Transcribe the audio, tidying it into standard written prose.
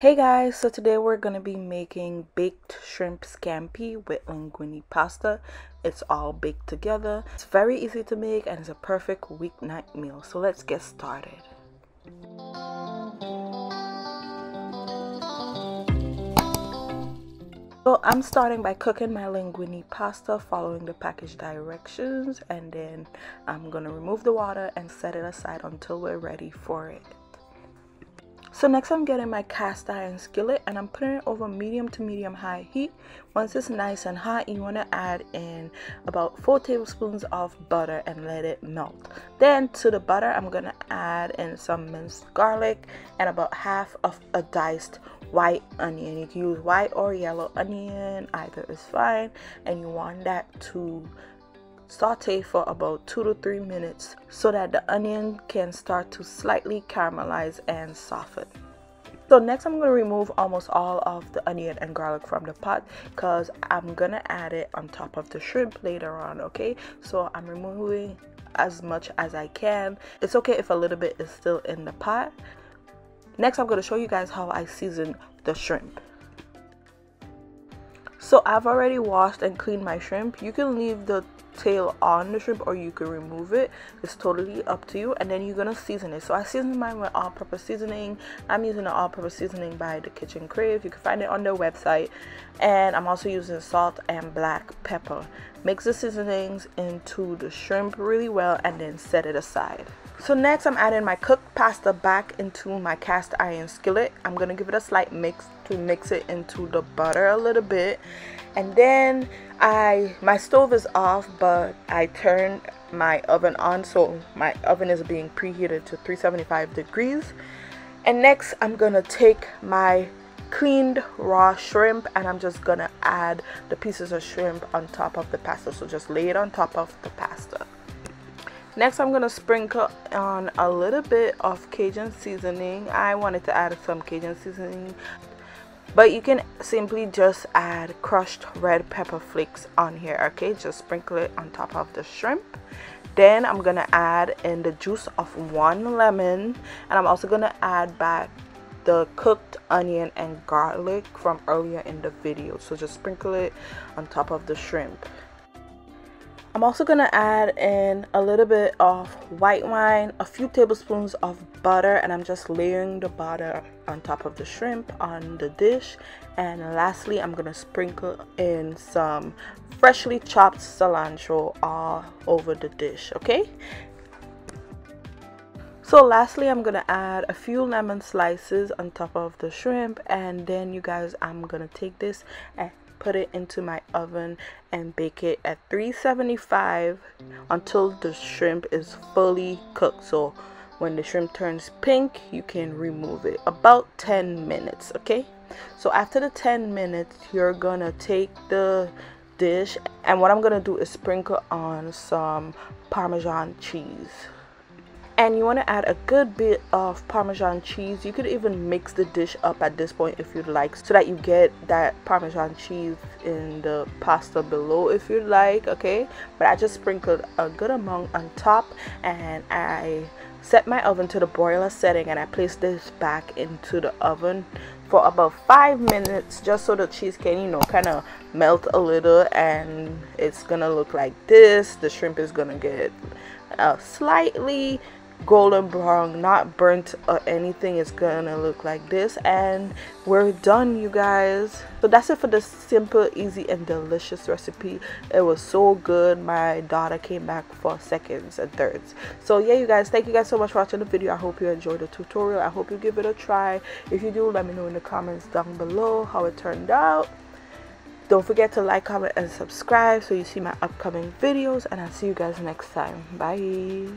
Hey guys, so today we're going to be making baked shrimp scampi with linguine pasta. It's all baked together. It's very easy to make and it's a perfect weeknight meal. So let's get started. So I'm starting by cooking my linguine pasta following the package directions, and then I'm going to remove the water and set it aside until we're ready for it. So next I'm getting my cast iron skillet and I'm putting it over medium to medium high heat. Once it's nice and hot, you want to add in about 4 tablespoons of butter and let it melt. Then to the butter I'm going to add in some minced garlic and about half of a diced white onion. You can use white or yellow onion, either is fine, and you want that to saute for about 2 to 3 minutes so that the onion can start to slightly caramelize and soften. So next I'm going to remove almost all of the onion and garlic from the pot because I'm going to add it on top of the shrimp later on, okay? So I'm removing as much as I can. It's okay if a little bit is still in the pot. Next I'm going to show you guys how I season the shrimp. So I've already washed and cleaned my shrimp. You can leave the tail on the shrimp or you can remove it. It's totally up to you. And then you're gonna season it. So I seasoned mine with all-purpose seasoning. I'm using an all-purpose seasoning by the Kitchen Crave. You can find it on their website. And I'm also using salt and black pepper. Mix the seasonings into the shrimp really well and then set it aside. So next I'm adding my cooked pasta back into my cast iron skillet. I'm gonna give it a slight mix to mix it into the butter a little bit. And then my stove is off, but I turned my oven on, so my oven is being preheated to 375 degrees. And next I'm gonna take my cleaned raw shrimp and I'm just gonna add the pieces of shrimp on top of the pasta. So just lay it on top of the pasta. Next I'm gonna sprinkle on a little bit of Cajun seasoning. I wanted to add some Cajun seasoning, but you can simply just add crushed red pepper flakes on here, okay? Just sprinkle it on top of the shrimp. Then I'm gonna add in the juice of 1 lemon, and I'm also gonna add back the cooked onion and garlic from earlier in the video. So just sprinkle it on top of the shrimp. I'm also gonna add in a little bit of white wine, a few tablespoons of butter, and I'm just layering the butter on top of the shrimp on the dish. And lastly, I'm gonna sprinkle in some freshly chopped cilantro all over the dish, okay? So lastly, I'm gonna add a few lemon slices on top of the shrimp, and then you guys, I'm gonna take this and put it into my oven and bake it at 375 until the shrimp is fully cooked. So when the shrimp turns pink, you can remove it. About 10 minutes, okay? So after the 10 minutes, you're gonna take the dish, and what I'm gonna do is sprinkle on some Parmesan cheese. And you want to add a good bit of Parmesan cheese. You could even mix the dish up at this point if you'd like, so that you get that Parmesan cheese in the pasta below if you'd like, okay? But I just sprinkled a good amount on top, and I set my oven to the broiler setting, and I placed this back into the oven for about 5 minutes, just so the cheese can, you know, kind of melt a little, and it's gonna look like this. The shrimp is gonna get slightly golden brown, not burnt or anything. It's gonna look like this, and we're done, you guys. So that's it for the simple, easy, and delicious recipe. It was so good. My daughter came back for seconds and thirds. So yeah, you guys, thank you guys so much for watching the video. I hope you enjoyed the tutorial. I hope you give it a try. If you do, let me know in the comments down below how it turned out. Don't forget to like, comment, and subscribe so you see my upcoming videos, and I'll see you guys next time. Bye.